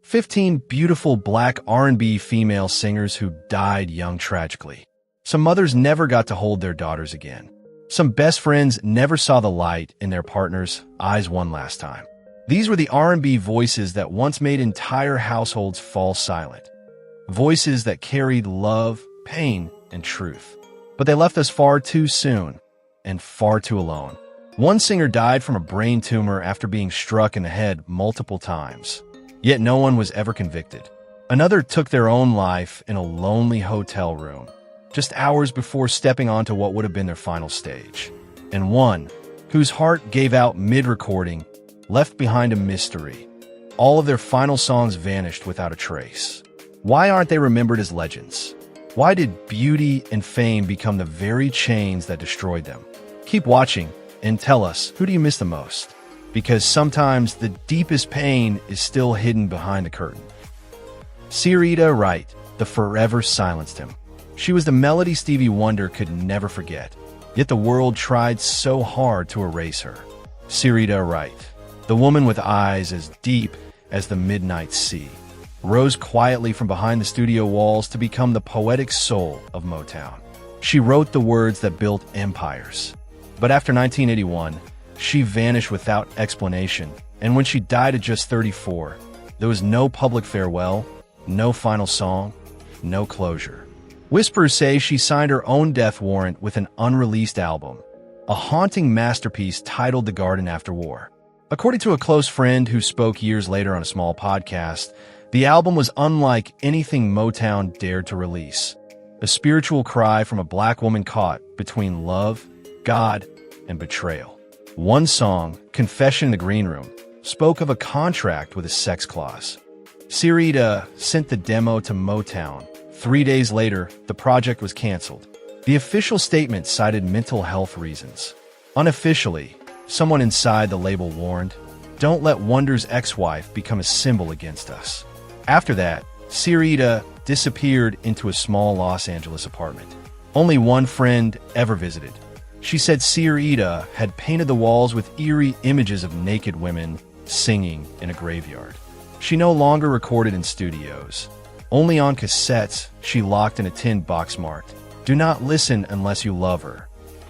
15 beautiful Black R&B female singers who died young tragically. Some mothers never got to hold their daughters again. Some best friends never saw the light in their partner's eyes one last time. These were the R&B voices that once made entire households fall silent. Voices that carried love, pain, and truth. But they left us far too soon and far too alone. One singer died from a brain tumor after being struck in the head multiple times. Yet no one was ever convicted. Another took their own life in a lonely hotel room, just hours before stepping onto what would have been their final stage. And one, whose heart gave out mid-recording, left behind a mystery. All of their final songs vanished without a trace. Why aren't they remembered as legends? Why did beauty and fame become the very chains that destroyed them? Keep watching and tell us, who do you miss the most? Because sometimes the deepest pain is still hidden behind the curtain. Syreeta Wright, the forever silenced him. She was the melody Stevie Wonder could never forget, yet the world tried so hard to erase her. Syreeta Wright, the woman with eyes as deep as the midnight sea, rose quietly from behind the studio walls to become the poetic soul of Motown. She wrote the words that built empires. But after 1981, she vanished without explanation, and when she died at just 34, there was no public farewell, no final song, no closure. Whispers say she signed her own death warrant with an unreleased album, a haunting masterpiece titled The Garden After War. According to a close friend who spoke years later on a small podcast, the album was unlike anything Motown dared to release, a spiritual cry from a black woman caught between love, God, and betrayal. One song, Confession in the Green Room, spoke of a contract with a sex clause. Syreeta sent the demo to Motown. 3 days later, the project was canceled. The official statement cited mental health reasons. Unofficially, someone inside the label warned, "Don't let Wonder's ex-wife become a symbol against us." After that, Syreeta disappeared into a small Los Angeles apartment. Only one friend ever visited. She said Syreeta had painted the walls with eerie images of naked women singing in a graveyard. She no longer recorded in studios. Only on cassettes she locked in a tin box marked, "Do not listen unless you love her."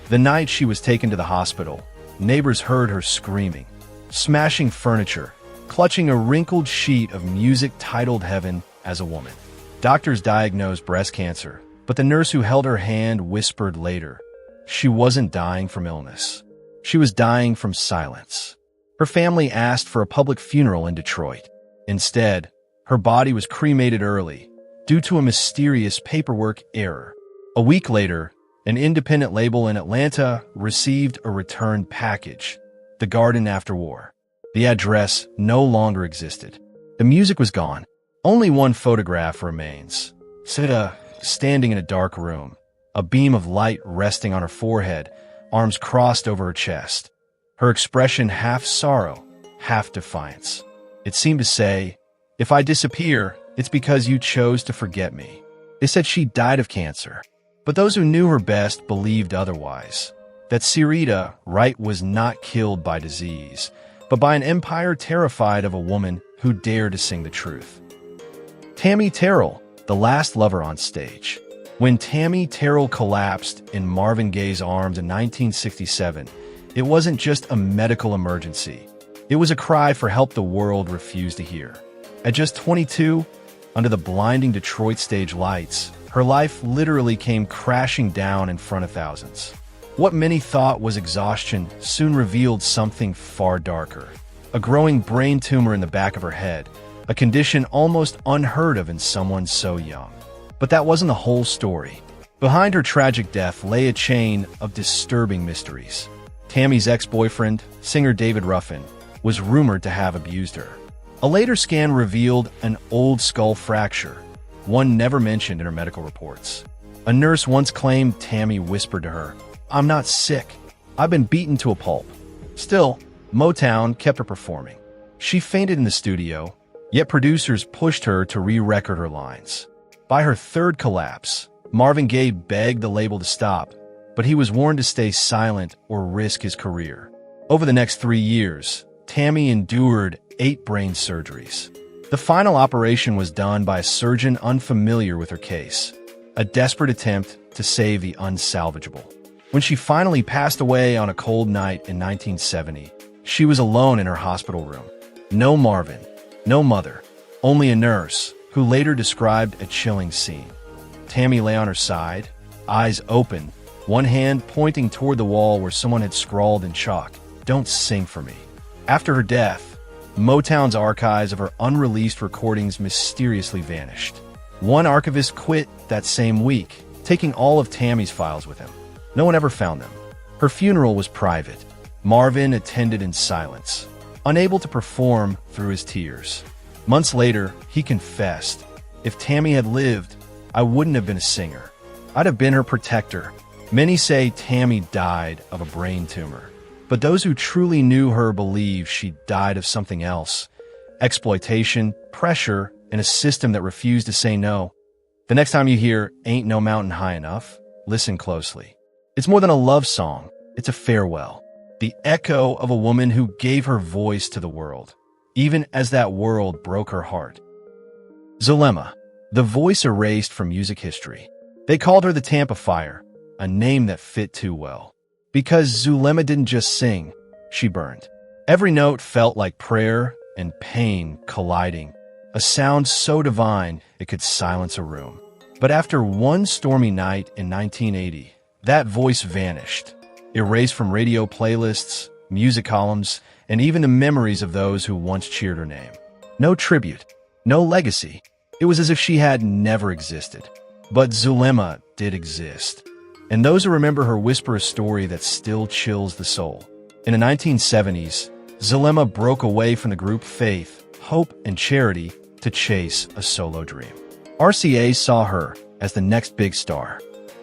The night she was taken to the hospital, neighbors heard her screaming, smashing furniture, clutching a wrinkled sheet of music titled Heaven as a woman. Doctors diagnosed breast cancer, but the nurse who held her hand whispered later, she wasn't dying from illness. She was dying from silence. Her family asked for a public funeral in Detroit. Instead, her body was cremated early due to a mysterious paperwork error. A week later, an independent label in Atlanta received a return package, The Garden After War. The address no longer existed. The music was gone. Only one photograph remains. Syreeta standing in a dark room, a beam of light resting on her forehead, arms crossed over her chest. Her expression half sorrow, half defiance. It seemed to say, "If I disappear, it's because you chose to forget me." They said she died of cancer, but those who knew her best believed otherwise. That Syreeta Wright was not killed by disease, but by an empire terrified of a woman who dared to sing the truth. Tammy Terrell, the last lover on stage. When Tammy Terrell collapsed in Marvin Gaye's arms in 1967, it wasn't just a medical emergency. It was a cry for help the world refused to hear. At just 22, under the blinding Detroit stage lights, her life literally came crashing down in front of thousands. What many thought was exhaustion soon revealed something far darker. A growing brain tumor in the back of her head, a condition almost unheard of in someone so young. But that wasn't the whole story. Behind her tragic death lay a chain of disturbing mysteries. Tammy's ex-boyfriend, singer David Ruffin, was rumored to have abused her. A later scan revealed an old skull fracture, one never mentioned in her medical reports. A nurse once claimed Tammy whispered to her, "I'm not sick. I've been beaten to a pulp." Still, Motown kept her performing. She fainted in the studio, yet producers pushed her to re-record her lines. By her third collapse, Marvin Gaye begged the label to stop, but he was warned to stay silent or risk his career. Over the next 3 years, Tammy endured 8 brain surgeries. The final operation was done by a surgeon unfamiliar with her case, a desperate attempt to save the unsalvageable. When she finally passed away on a cold night in 1970, she was alone in her hospital room. No Marvin, no mother, only a nurse, who later described a chilling scene. Tammy lay on her side, eyes open, one hand pointing toward the wall where someone had scrawled in chalk, "Don't sing for me." After her death, Motown's archives of her unreleased recordings mysteriously vanished. One archivist quit that same week, taking all of Tammy's files with him. No one ever found them. Her funeral was private. Marvin attended in silence, unable to perform through his tears. Months later, he confessed, "If Tammy had lived, I wouldn't have been a singer. I'd have been her protector." Many say Tammy died of a brain tumor, but those who truly knew her believe she died of something else: exploitation, pressure, and a system that refused to say no. The next time you hear "Ain't No Mountain High Enough," listen closely. It's more than a love song, it's a farewell. The echo of a woman who gave her voice to the world, even as that world broke her heart. Zulema, the voice erased from music history. They called her the Tampa Fire, a name that fit too well. Because Zulema didn't just sing, she burned. Every note felt like prayer and pain colliding, a sound so divine it could silence a room. But after one stormy night in 1980, that voice vanished, erased from radio playlists, music columns, and even the memories of those who once cheered her name. No tribute, no legacy. It was as if she had never existed. But Zulema did exist, and those who remember her whisper a story that still chills the soul. In the 1970s, Zulema broke away from the group Faith, Hope, and Charity to chase a solo dream. RCA saw her as the next big star.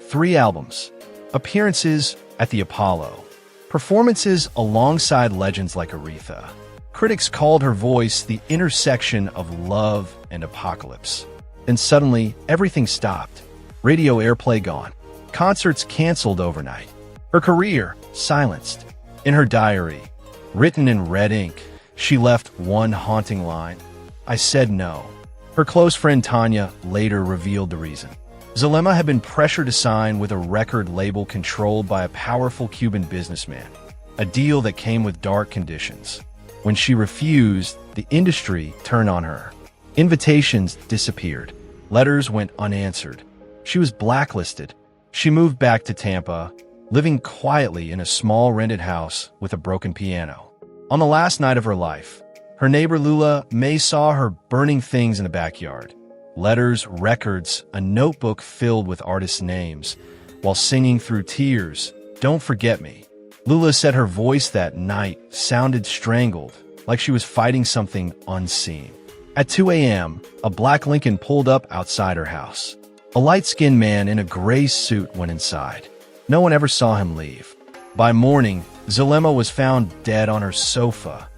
3 albums, appearances at the Apollo, performances alongside legends like Aretha. Critics called her voice the intersection of love and apocalypse. Then suddenly, everything stopped. Radio airplay gone. Concerts canceled overnight. Her career silenced. In her diary, written in red ink, she left one haunting line: "I said no." Her close friend Tanya later revealed the reason. Zulema had been pressured to sign with a record label controlled by a powerful Cuban businessman, a deal that came with dark conditions. When she refused, the industry turned on her. Invitations disappeared. Letters went unanswered. She was blacklisted. She moved back to Tampa, living quietly in a small rented house with a broken piano. On the last night of her life, her neighbor Lula May saw her burning things in the backyard: letters, records, a notebook filled with artists' names, while singing through tears, "Don't forget me." Lula said her voice that night sounded strangled, like she was fighting something unseen. At 2 a.m., a black Lincoln pulled up outside her house. A light-skinned man in a gray suit went inside. No one ever saw him leave. By morning, Zulema was found dead on her sofa,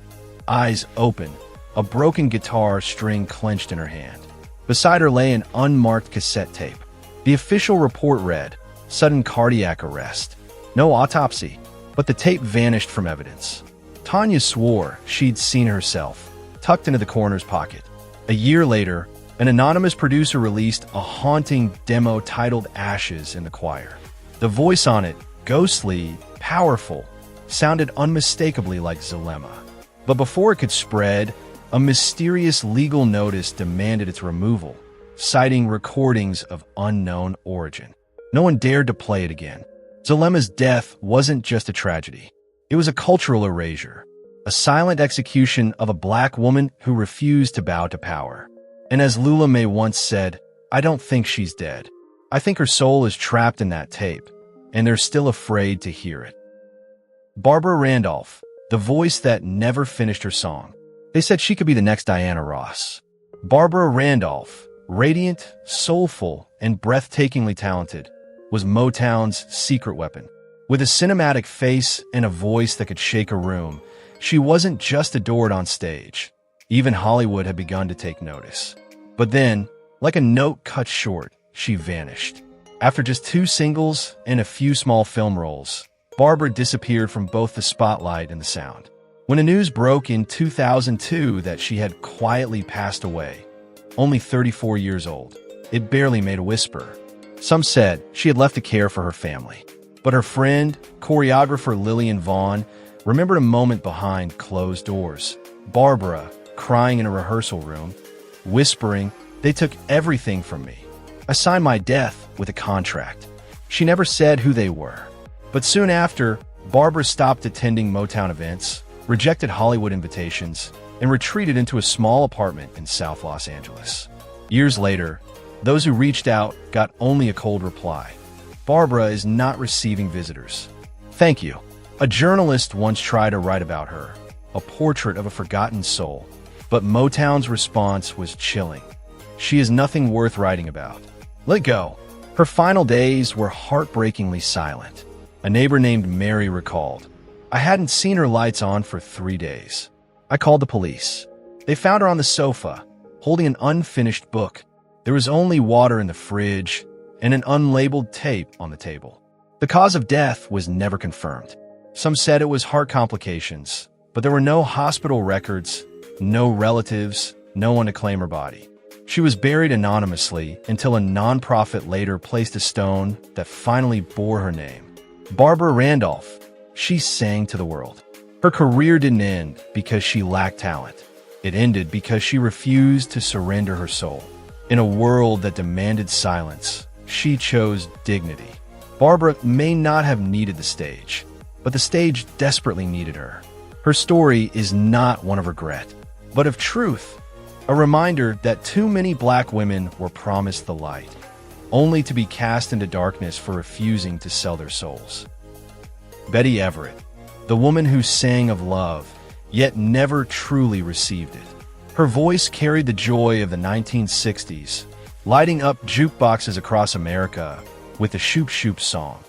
eyes open, a broken guitar string clenched in her hand. Beside her lay an unmarked cassette tape. The official report read, "Sudden cardiac arrest. No autopsy," but the tape vanished from evidence. Tanya swore she'd seen herself, tucked into the coroner's pocket. A year later, an anonymous producer released a haunting demo titled "Ashes in the Choir." The voice on it, ghostly, powerful, sounded unmistakably like Zulema. But before it could spread, a mysterious legal notice demanded its removal, citing recordings of unknown origin. No one dared to play it again. Zulema's death wasn't just a tragedy. It was a cultural erasure, a silent execution of a black woman who refused to bow to power. And as Lula May once said, "I don't think she's dead. I think her soul is trapped in that tape, and they're still afraid to hear it." Barbara Randolph, the voice that never finished her song. They said she could be the next Diana Ross. Barbara Randolph, radiant, soulful, and breathtakingly talented, was Motown's secret weapon. With a cinematic face and a voice that could shake a room, she wasn't just adored on stage. Even Hollywood had begun to take notice. But then, like a note cut short, she vanished. After just 2 singles and a few small film roles, Barbara disappeared from both the spotlight and the sound. When the news broke in 2002 that she had quietly passed away, only 34 years old, it barely made a whisper. Some said she had left to care for her family. But her friend, choreographer Lillian Vaughn, remembered a moment behind closed doors. Barbara, crying in a rehearsal room, whispering, "They took everything from me. I signed my death with a contract." She never said who they were. But soon after, Barbara stopped attending Motown events, rejected Hollywood invitations, and retreated into a small apartment in South Los Angeles. Years later, those who reached out got only a cold reply. Barbara is not receiving visitors. Thank you. A journalist once tried to write about her, a portrait of a forgotten soul, but Motown's response was chilling. She is nothing worth writing about. Let go. Her final days were heartbreakingly silent. A neighbor named Mary recalled, "I hadn't seen her lights on for 3 days. I called the police. They found her on the sofa, holding an unfinished book. There was only water in the fridge and an unlabeled tape on the table." The cause of death was never confirmed. Some said it was heart complications, but there were no hospital records, no relatives, no one to claim her body. She was buried anonymously until a nonprofit later placed a stone that finally bore her name. Barbara Randolph. She sang to the world. Her career didn't end because she lacked talent. It ended because she refused to surrender her soul. In a world that demanded silence, she chose dignity. Barbara may not have needed the stage, but the stage desperately needed her. Her story is not one of regret, but of truth, a reminder that too many Black women were promised the light, only to be cast into darkness for refusing to sell their souls. Betty Everett, the woman who sang of love, yet never truly received it. Her voice carried the joy of the 1960s, lighting up jukeboxes across America with the Shoop Shoop song.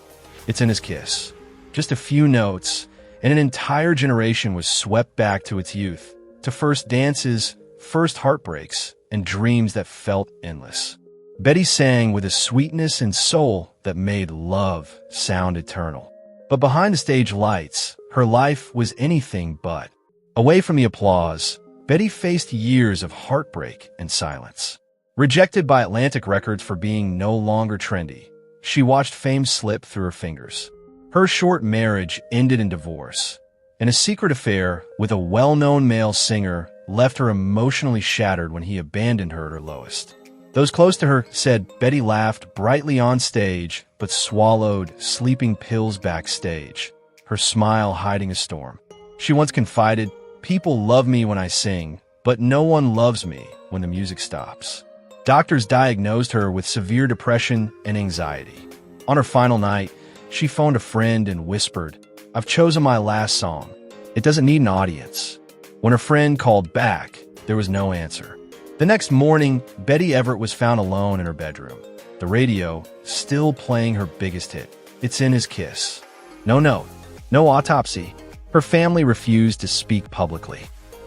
It's in his kiss. Just a few notes, and an entire generation was swept back to its youth, to first dances, first heartbreaks, and dreams that felt endless. Betty sang with a sweetness and soul that made love sound eternal. But behind the stage lights, her life was anything but. Away from the applause, Betty faced years of heartbreak and silence. Rejected by Atlantic Records for being no longer trendy, she watched fame slip through her fingers. Her short marriage ended in divorce, and a secret affair with a well-known male singer left her emotionally shattered when he abandoned her at her lowest. Those close to her said Betty laughed brightly on stage, but swallowed sleeping pills backstage, her smile hiding a storm. She once confided, "People love me when I sing, but no one loves me when the music stops." Doctors diagnosed her with severe depression and anxiety. On her final night, she phoned a friend and whispered, "I've chosen my last song. It doesn't need an audience." When her friend called back, there was no answer. The next morning, Betty Everett was found alone in her bedroom. The radio still playing her biggest hit, "It's in His Kiss." No note, no autopsy. Her family refused to speak publicly.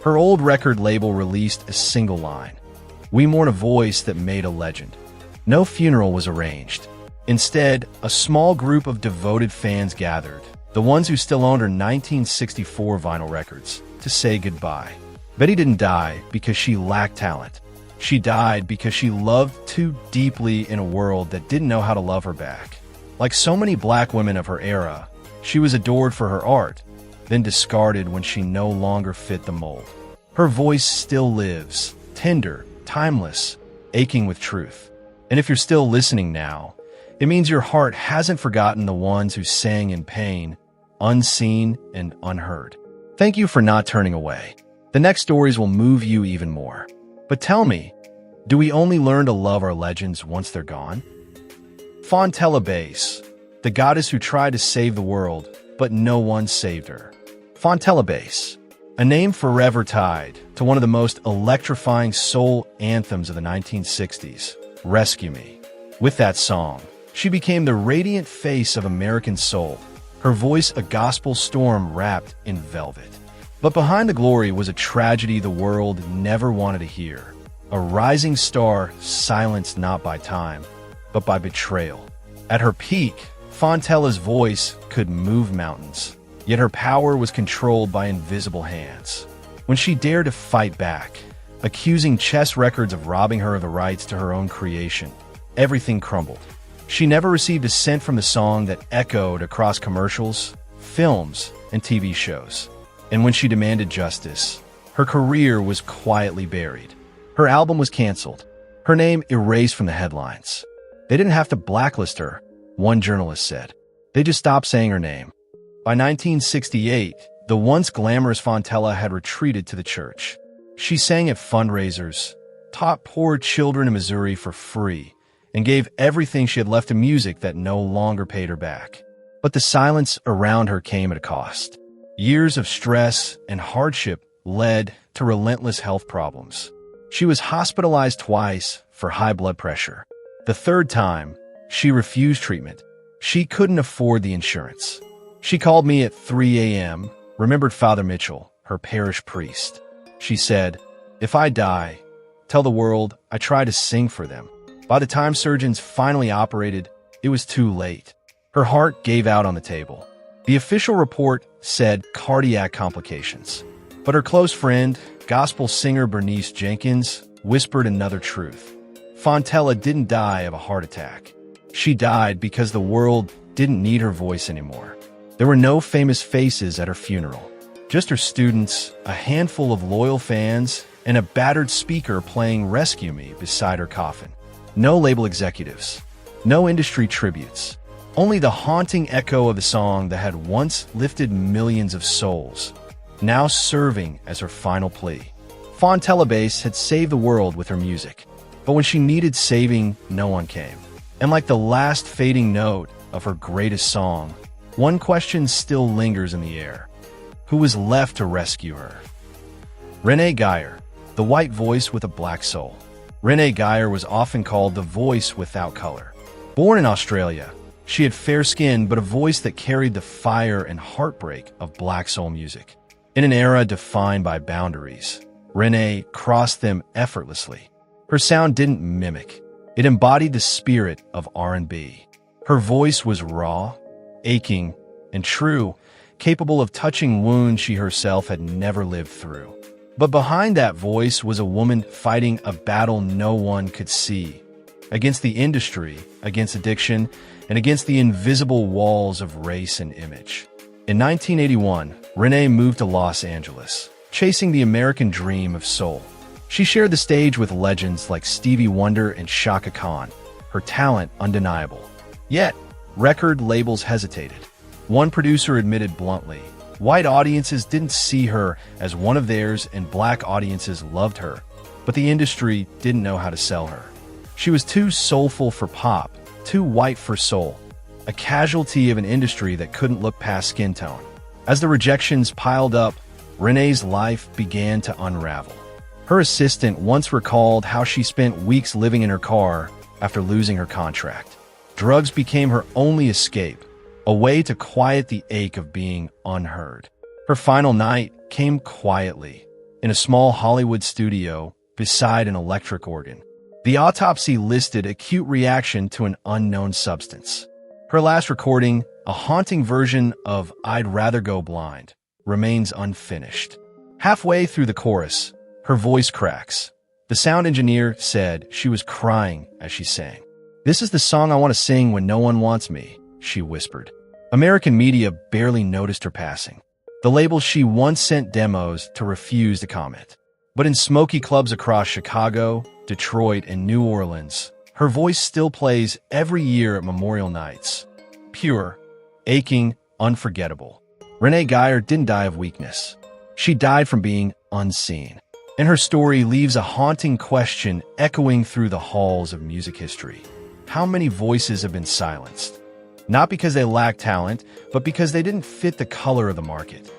Her old record label released a single line, "We mourn a voice that made a legend." No funeral was arranged. Instead, a small group of devoted fans gathered, the ones who still owned her 1964 vinyl records, to say goodbye. Betty didn't die because she lacked talent. She died because she loved too deeply in a world that didn't know how to love her back. Like so many Black women of her era, she was adored for her art, then discarded when she no longer fit the mold. Her voice still lives, tender, timeless, aching with truth. And if you're still listening now, it means your heart hasn't forgotten the ones who sang in pain, unseen and unheard. Thank you for not turning away. The next stories will move you even more. But tell me, do we only learn to love our legends once they're gone? Fontella Bass, the goddess who tried to save the world, but no one saved her. Fontella Bass, a name forever tied to one of the most electrifying soul anthems of the 1960s, Rescue Me. With that song, she became the radiant face of American soul, her voice a gospel storm wrapped in velvet. But behind the glory was a tragedy the world never wanted to hear. A rising star silenced not by time, but by betrayal. At her peak, Fontella's voice could move mountains. yet her power was controlled by invisible hands. When she dared to fight back, accusing chess records of robbing her of the rights to her own creation, everything crumbled. She never received a cent from the song that echoed across commercials, films, and TV shows. And when she demanded justice, her career was quietly buried. Her album was canceled, her name erased from the headlines. They didn't have to blacklist her, one journalist said. They just stopped saying her name. By 1968, the once glamorous Fontella had retreated to the church. She sang at fundraisers, taught poor children in Missouri for free, and gave everything she had left to music that no longer paid her back. But the silence around her came at a cost. Years of stress and hardship led to relentless health problems. She was hospitalized twice for high blood pressure. The third time, she refused treatment. She couldn't afford the insurance. She called me at 3 a.m., remembered Father Mitchell, her parish priest. She said, "If I die, tell the world I tried to sing for them." By the time surgeons finally operated, it was too late. Her heart gave out on the table. The official report said cardiac complications. But her close friend, gospel singer Bernice Jenkins, whispered another truth. Fontella didn't die of a heart attack. She died because the world didn't need her voice anymore. There were no famous faces at her funeral. Just her students, a handful of loyal fans, and a battered speaker playing Rescue Me beside her coffin. No label executives. No industry tributes. Only the haunting echo of the song that had once lifted millions of souls, now serving as her final plea. Fontella Bass had saved the world with her music, but when she needed saving, no one came. And like the last fading note of her greatest song, one question still lingers in the air. Who was left to rescue her? Renee Geyer, the white voice with a black soul. Renee Geyer was often called the voice without color. Born in Australia, she had fair skin but a voice that carried the fire and heartbreak of black soul music. In an era defined by boundaries, Renee crossed them effortlessly. Her sound didn't mimic. It embodied the spirit of R&B. Her voice was raw, aching, and true, capable of touching wounds she herself had never lived through. But behind that voice was a woman fighting a battle no one could see, against the industry, against addiction, and against the invisible walls of race and image. In 1981, Renee moved to Los Angeles, chasing the American dream of soul. She shared the stage with legends like Stevie Wonder and Chaka Khan, her talent undeniable. Yet, record labels hesitated. One producer admitted bluntly, white audiences didn't see her as one of theirs and black audiences loved her, but the industry didn't know how to sell her. She was too soulful for pop, too white for soul, a casualty of an industry that couldn't look past skin tone. As the rejections piled up, Renee's life began to unravel. Her assistant once recalled how she spent weeks living in her car after losing her contract. Drugs became her only escape, a way to quiet the ache of being unheard. Her final night came quietly, in a small Hollywood studio beside an electric organ. The autopsy listed acute reaction to an unknown substance. Her last recording, a haunting version of I'd Rather Go Blind, remains unfinished. Halfway through the chorus, her voice cracks. The sound engineer said she was crying as she sang. "This is the song I want to sing when no one wants me," she whispered. American media barely noticed her passing. The label she once sent demos to refused to comment. But in smoky clubs across Chicago, Detroit, and New Orleans, her voice still plays every year at memorial nights. Pure, aching, unforgettable. Renee Geyer didn't die of weakness. She died from being unseen. And her story leaves a haunting question echoing through the halls of music history. How many voices have been silenced? Not because they lacked talent, but because they didn't fit the color of the market.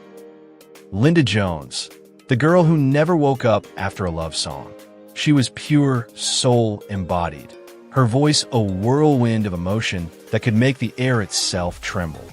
Linda Jones, the girl who never woke up after a love song. She was pure, soul embodied. Her voice a whirlwind of emotion that could make the air itself tremble.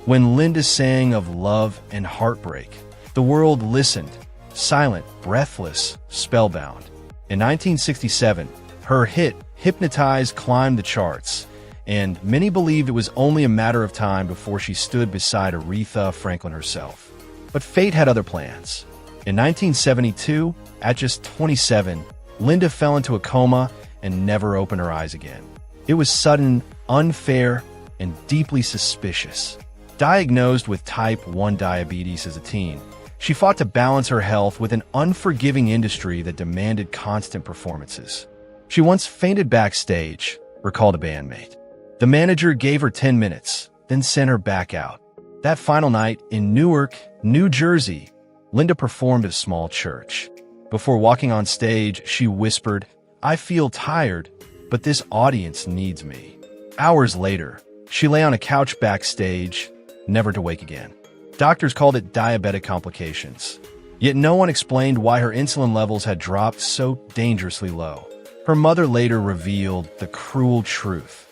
When Linda sang of love and heartbreak, the world listened, silent, breathless, spellbound. In 1967, her hit, Hypnotize, climbed the charts, and many believed it was only a matter of time before she stood beside Aretha Franklin herself. But fate had other plans. In 1972, at just 27, Linda fell into a coma and never opened her eyes again. It was sudden, unfair, and deeply suspicious. Diagnosed with type 1 diabetes as a teen, she fought to balance her health with an unforgiving industry that demanded constant performances. She once fainted backstage, recalled a bandmate. The manager gave her 10 minutes, then sent her back out. That final night in Newark, New Jersey, Linda performed at a small church. Before walking on stage, she whispered, "I feel tired, but this audience needs me." Hours later, she lay on a couch backstage, never to wake again. Doctors called it diabetic complications. Yet no one explained why her insulin levels had dropped so dangerously low. Her mother later revealed the cruel truth.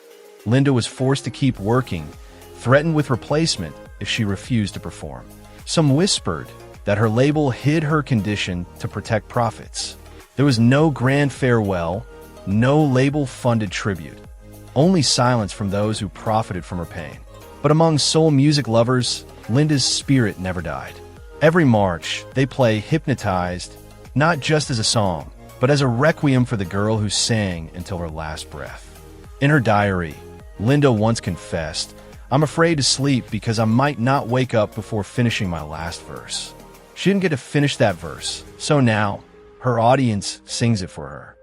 Linda was forced to keep working, threatened with replacement if she refused to perform. Some whispered that her label hid her condition to protect profits. There was no grand farewell, no label-funded tribute, only silence from those who profited from her pain. But among soul music lovers, Linda's spirit never died. Every March, they play Hypnotized, not just as a song, but as a requiem for the girl who sang until her last breath. In her diary, Linda once confessed, "I'm afraid to sleep because I might not wake up before finishing my last verse." She didn't get to finish that verse, so now, her audience sings it for her.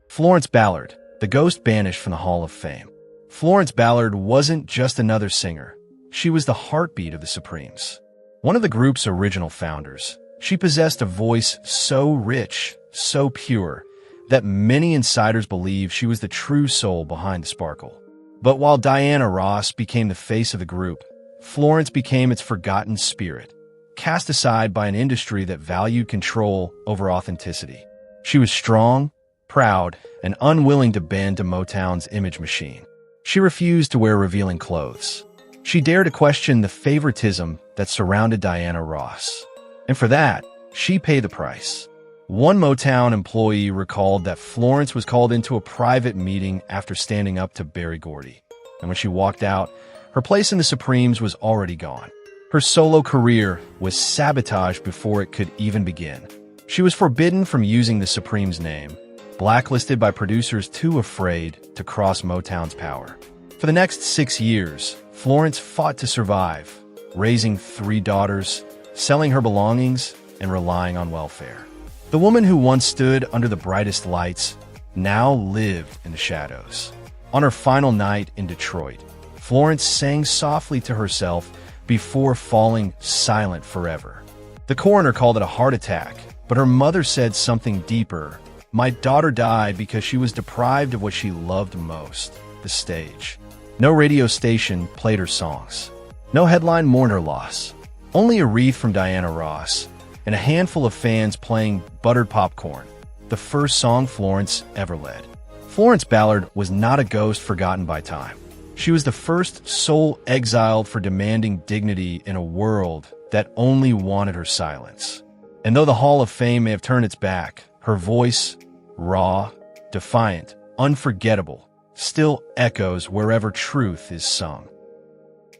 Florence Ballard, the ghost banished from the Hall of Fame. Florence Ballard wasn't just another singer. She was the heartbeat of the Supremes. One of the group's original founders, she possessed a voice so rich, so pure, that many insiders believe she was the true soul behind the sparkle. But while Diana Ross became the face of the group, Florence became its forgotten spirit, cast aside by an industry that valued control over authenticity. She was strong, proud, and unwilling to bend to Motown's image machine. She refused to wear revealing clothes. She dared to question the favoritism that surrounded Diana Ross. And for that, she paid the price. One Motown employee recalled that Florence was called into a private meeting after standing up to Berry Gordy. And when she walked out, her place in the Supremes was already gone. Her solo career was sabotaged before it could even begin. She was forbidden from using the Supremes name, blacklisted by producers too afraid to cross Motown's power. For the next 6 years, Florence fought to survive, raising 3 daughters, selling her belongings, and relying on welfare. The woman who once stood under the brightest lights now lived in the shadows. On her final night in Detroit, Florence sang softly to herself before falling silent forever. The coroner called it a heart attack, but her mother said something deeper. "My daughter died because she was deprived of what she loved most, the stage." No radio station played her songs. No headline mourned her loss. Only a wreath from Diana Ross, and a handful of fans playing Buttered Popcorn, the first song Florence ever led. Florence Ballard was not a ghost forgotten by time. She was the first soul exiled for demanding dignity in a world that only wanted her silence. And though the Hall of Fame may have turned its back, her voice, raw, defiant, unforgettable, still echoes wherever truth is sung.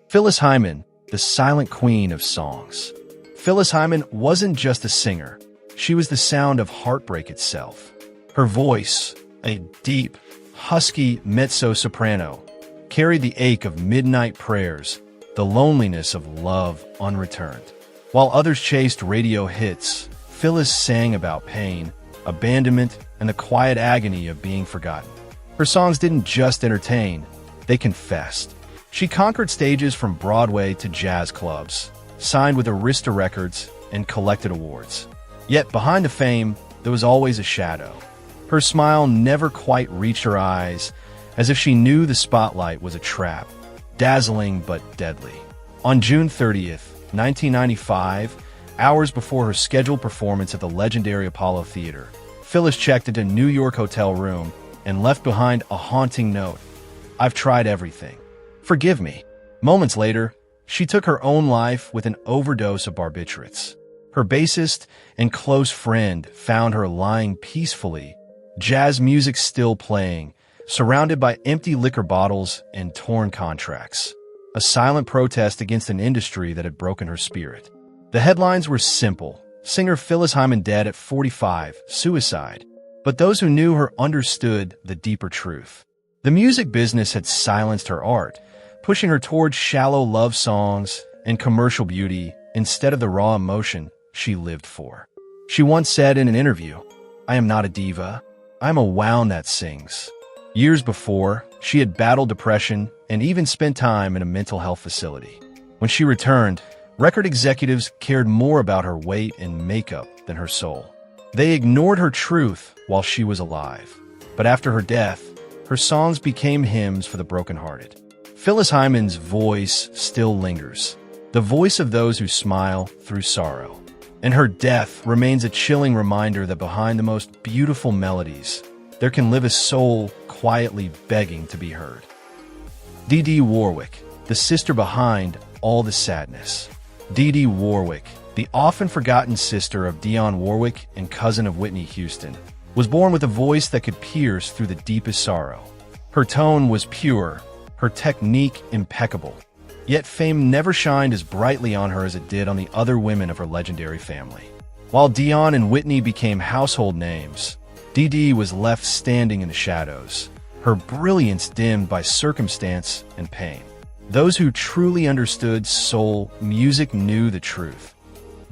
Phyllis Hyman, the silent queen of songs. Phyllis Hyman wasn't just a singer. She was the sound of heartbreak itself. Her voice, a deep, husky mezzo-soprano, carried the ache of midnight prayers, the loneliness of love unreturned. While others chased radio hits, Phyllis sang about pain, abandonment, and the quiet agony of being forgotten. Her songs didn't just entertain, they confessed. She conquered stages from Broadway to jazz clubs, signed with Arista Records, and collected awards. Yet behind the fame, there was always a shadow. Her smile never quite reached her eyes, as if she knew the spotlight was a trap, dazzling but deadly. On June 30th, 1995, hours before her scheduled performance at the legendary Apollo Theater, Phyllis checked into a New York hotel room and left behind a haunting note. "I've tried everything. Forgive me." Moments later, she took her own life with an overdose of barbiturates. Her bassist and close friend found her lying peacefully, jazz music still playing, surrounded by empty liquor bottles and torn contracts. A silent protest against an industry that had broken her spirit. The headlines were simple. Singer Phyllis Hyman dead at 45, suicide. But those who knew her understood the deeper truth. The music business had silenced her art, pushing her towards shallow love songs and commercial beauty instead of the raw emotion she lived for. She once said in an interview, "I am not a diva. I'm a wound that sings." Years before, she had battled depression and even spent time in a mental health facility. When she returned, record executives cared more about her weight and makeup than her soul. They ignored her truth while she was alive. But after her death, her songs became hymns for the brokenhearted. Phyllis Hyman's voice still lingers, the voice of those who smile through sorrow. And her death remains a chilling reminder that behind the most beautiful melodies, there can live a soul quietly begging to be heard. Dee Dee Warwick, the sister behind all the sadness. Dee Dee Warwick, the often forgotten sister of Dionne Warwick and cousin of Whitney Houston, was born with a voice that could pierce through the deepest sorrow. Her tone was pure, her technique impeccable. Yet fame never shined as brightly on her as it did on the other women of her legendary family. While Dionne and Whitney became household names, Dee Dee was left standing in the shadows, her brilliance dimmed by circumstance and pain. Those who truly understood soul music knew the truth.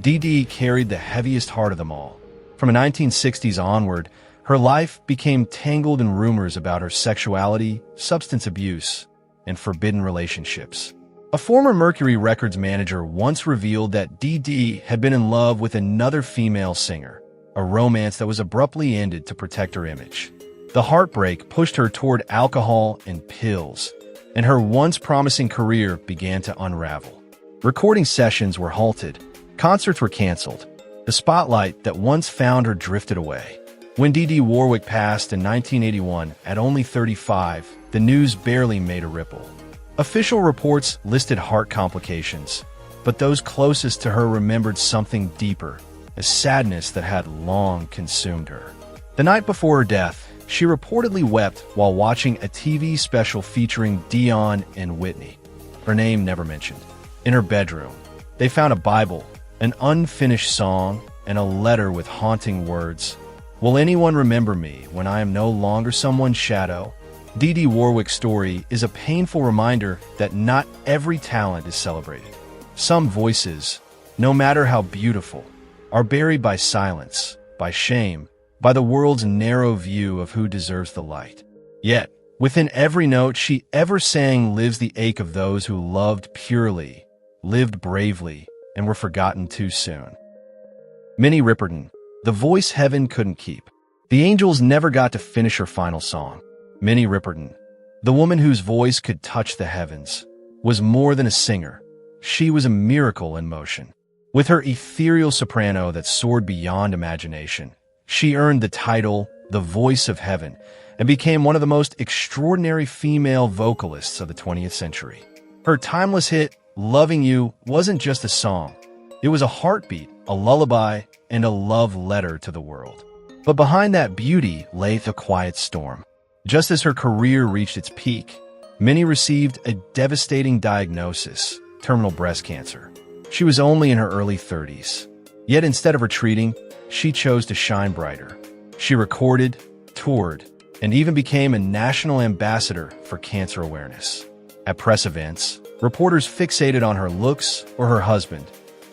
Dee Dee carried the heaviest heart of them all. From the 1960s onward, her life became tangled in rumors about her sexuality, substance abuse, and forbidden relationships. A former Mercury Records manager once revealed that Dee Dee had been in love with another female singer, a romance that was abruptly ended to protect her image. The heartbreak pushed her toward alcohol and pills, and her once promising career began to unravel. Recording sessions were halted, concerts were canceled. The spotlight that once found her drifted away. When Dee Dee Warwick passed in 1981 at only 35, the news barely made a ripple. Official reports listed heart complications, but those closest to her remembered something deeper, a sadness that had long consumed her. The night before her death, she reportedly wept while watching a TV special featuring Dionne and Whitney. Her name never mentioned. In her bedroom, they found a Bible, an unfinished song, and a letter with haunting words. "Will anyone remember me when I am no longer someone's shadow?" Dee Dee Warwick's story is a painful reminder that not every talent is celebrated. Some voices, no matter how beautiful, are buried by silence, by shame, by the world's narrow view of who deserves the light. Yet, within every note she ever sang lives the ache of those who loved purely, lived bravely, and were forgotten too soon. Minnie Riperton, the voice heaven couldn't keep. The Angels never got to finish her final song. Minnie Riperton, the woman whose voice could touch the heavens, was more than a singer. She was a miracle in motion. With her ethereal soprano that soared beyond imagination, she earned the title, the Voice of Heaven, and became one of the most extraordinary female vocalists of the 20th century. Her timeless hit, Loving You, wasn't just a song. It was a heartbeat, a lullaby, and a love letter to the world. But behind that beauty lay the quiet storm. Just as her career reached its peak, Minnie received a devastating diagnosis, terminal breast cancer. She was only in her early 30s. Yet instead of retreating, she chose to shine brighter. She recorded, toured, and even became a national ambassador for cancer awareness. At press events, reporters fixated on her looks or her husband,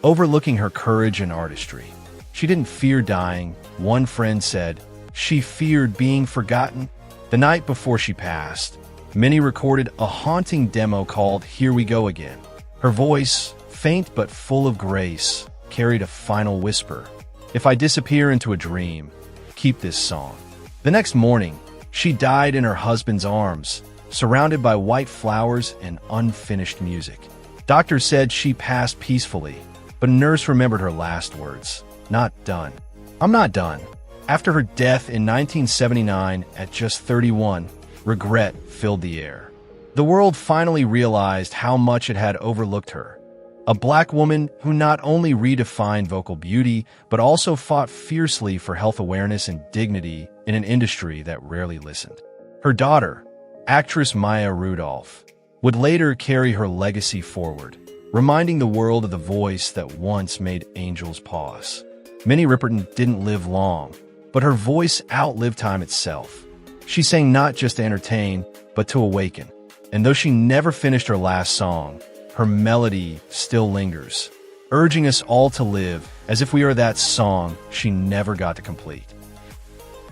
overlooking her courage and artistry. She didn't fear dying, one friend said. She feared being forgotten. The night before she passed, Minnie recorded a haunting demo called Here We Go Again. Her voice, faint but full of grace, carried a final whisper. If I disappear into a dream, keep this song. The next morning, she died in her husband's arms, surrounded by white flowers and unfinished music. Doctors said she passed peacefully, but a nurse remembered her last words. Not done. I'm not done. After her death in 1979 at just 31, regret filled the air. The world finally realized how much it had overlooked her. A black woman who not only redefined vocal beauty, but also fought fiercely for health awareness and dignity in an industry that rarely listened. Her daughter, actress Maya Rudolph, would later carry her legacy forward, reminding the world of the voice that once made angels pause. Minnie Riperton didn't live long, but her voice outlived time itself. She sang not just to entertain, but to awaken. And though she never finished her last song, her melody still lingers, urging us all to live as if we are that song she never got to complete.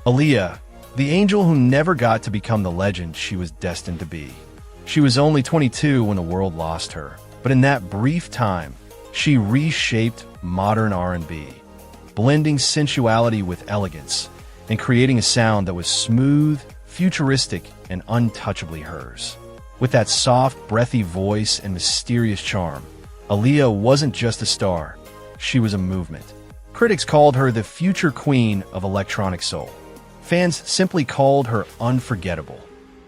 Aaliyah, the angel who never got to become the legend she was destined to be. She was only 22 when the world lost her, but in that brief time, she reshaped modern R&B, blending sensuality with elegance and creating a sound that was smooth, futuristic, and untouchably hers. With that soft, breathy voice and mysterious charm, Aaliyah wasn't just a star, she was a movement. Critics called her the future queen of electronic soul. Fans simply called her unforgettable.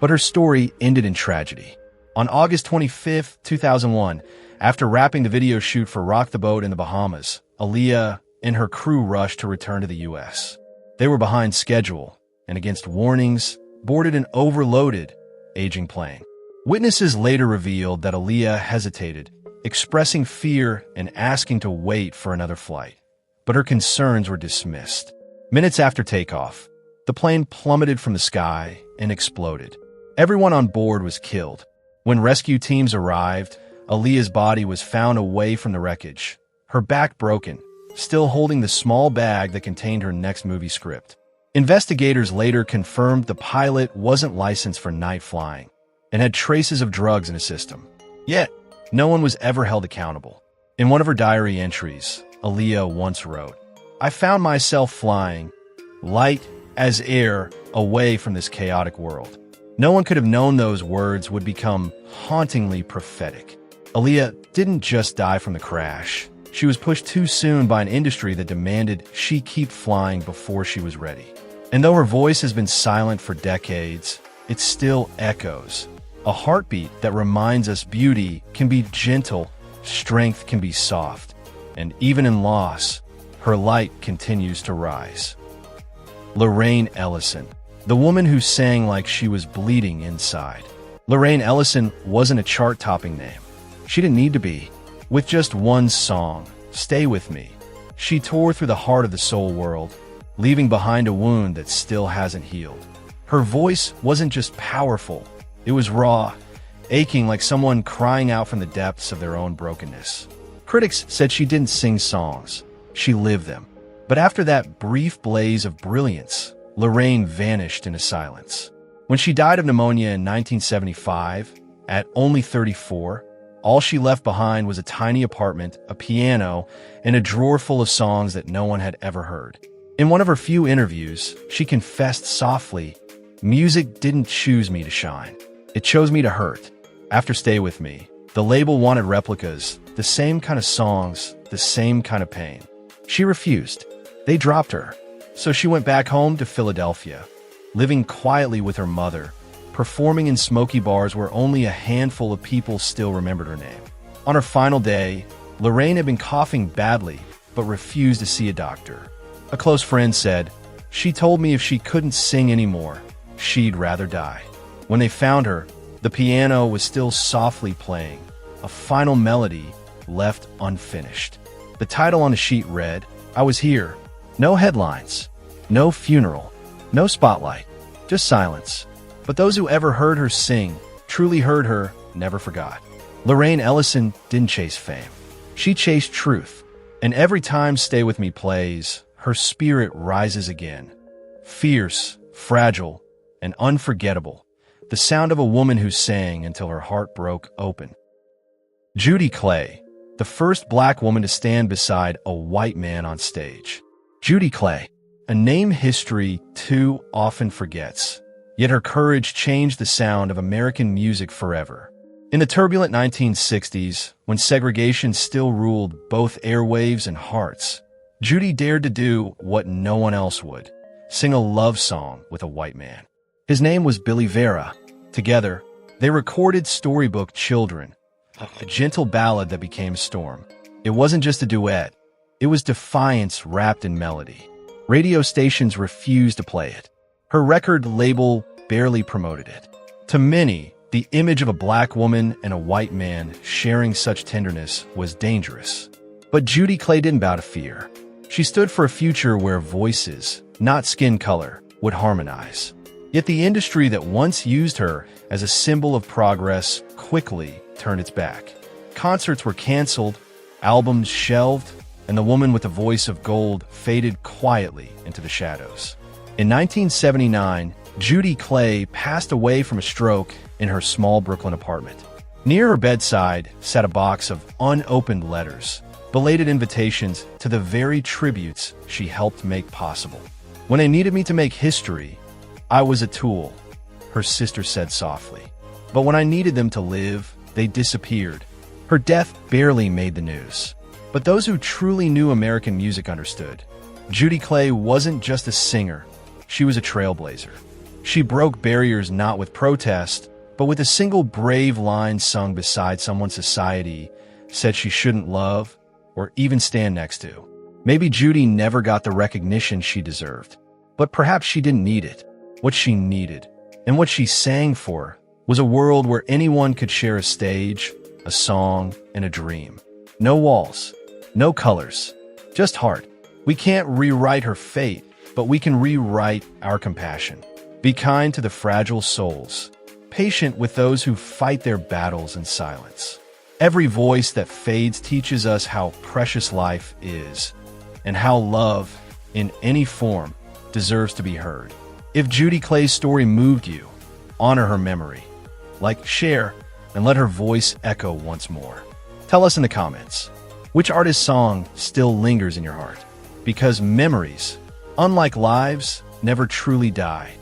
But her story ended in tragedy. On August 25, 2001, after wrapping the video shoot for Rock the Boat in the Bahamas, Aaliyah and her crew rushed to return to the U.S. They were behind schedule, and against warnings, boarded an overloaded, aging plane. Witnesses later revealed that Aaliyah hesitated, expressing fear and asking to wait for another flight. But her concerns were dismissed. Minutes after takeoff, the plane plummeted from the sky and exploded. Everyone on board was killed. When rescue teams arrived, Aaliyah's body was found away from the wreckage, her back broken, still holding the small bag that contained her next movie script. Investigators later confirmed the pilot wasn't licensed for night flying and had traces of drugs in his system. Yet, no one was ever held accountable. In one of her diary entries, Aaliyah once wrote, "I found myself flying, light as air, away from this chaotic world." No one could have known those words would become hauntingly prophetic. Aaliyah didn't just die from the crash. She was pushed too soon by an industry that demanded she keep flying before she was ready. And though her voice has been silent for decades, it still echoes. A heartbeat that reminds us beauty can be gentle, strength can be soft, and even in loss, her light continues to rise. Lorraine Ellison, the woman who sang like she was bleeding inside. Lorraine Ellison wasn't a chart-topping name. She didn't need to be. With just one song, Stay With Me, she tore through the heart of the soul world, leaving behind a wound that still hasn't healed. Her voice wasn't just powerful, it was raw, aching like someone crying out from the depths of their own brokenness. Critics said she didn't sing songs, she lived them. But after that brief blaze of brilliance, Lorraine vanished into silence. When she died of pneumonia in 1975, at only 34, all she left behind was a tiny apartment, a piano, and a drawer full of songs that no one had ever heard. In one of her few interviews, she confessed softly, "Music didn't choose me to shine. It chose me to hurt." After Stay With Me, the label wanted replicas, the same kind of songs, the same kind of pain. She refused. They dropped her. So she went back home to Philadelphia, living quietly with her mother, performing in smoky bars where only a handful of people still remembered her name. On her final day, Lorraine had been coughing badly, but refused to see a doctor. A close friend said, "She told me if she couldn't sing anymore, she'd rather die." When they found her, the piano was still softly playing, a final melody left unfinished. The title on the sheet read, "I Was Here." No headlines, no funeral, no spotlight, just silence. But those who ever heard her sing, truly heard her, never forgot. Lorraine Ellison didn't chase fame. She chased truth. And every time Stay With Me plays, her spirit rises again. Fierce, fragile, and unforgettable. The sound of a woman who sang until her heart broke open. Judy Clay, the first black woman to stand beside a white man on stage. Judy Clay, a name history too often forgets, yet her courage changed the sound of American music forever. In the turbulent 1960s, when segregation still ruled both airwaves and hearts, Judy dared to do what no one else would, sing a love song with a white man. His name was Billy Vera. Together, they recorded Storybook Children, a gentle ballad that became Storm. It wasn't just a duet. It was defiance wrapped in melody. Radio stations refused to play it. Her record label barely promoted it. To many, the image of a black woman and a white man sharing such tenderness was dangerous. But Judy Clay didn't bow to fear. She stood for a future where voices, not skin color, would harmonize. Yet the industry that once used her as a symbol of progress quickly turned its back. Concerts were canceled, albums shelved, and the woman with the voice of gold faded quietly into the shadows. In 1979, Judy Clay passed away from a stroke in her small Brooklyn apartment. Near her bedside sat a box of unopened letters, belated invitations to the very tributes she helped make possible. "When they needed me to make history, I was a tool," her sister said softly. "But when I needed them to live, they disappeared." Her death barely made the news. But those who truly knew American music understood. Judy Clay wasn't just a singer, she was a trailblazer. She broke barriers not with protest, but with a single brave line sung beside someone society said she shouldn't love or even stand next to. Maybe Judy never got the recognition she deserved, but perhaps she didn't need it. What she needed, and what she sang for, was a world where anyone could share a stage, a song, and a dream. No walls, no colors, just heart. We can't rewrite her fate, but we can rewrite our compassion. Be kind to the fragile souls, patient with those who fight their battles in silence. Every voice that fades teaches us how precious life is, and how love, in any form, deserves to be heard. If Judy Clay's story moved you, honor her memory. Like, share, and let her voice echo once more. Tell us in the comments, which artist's song still lingers in your heart? Because memories, unlike lives, never truly die.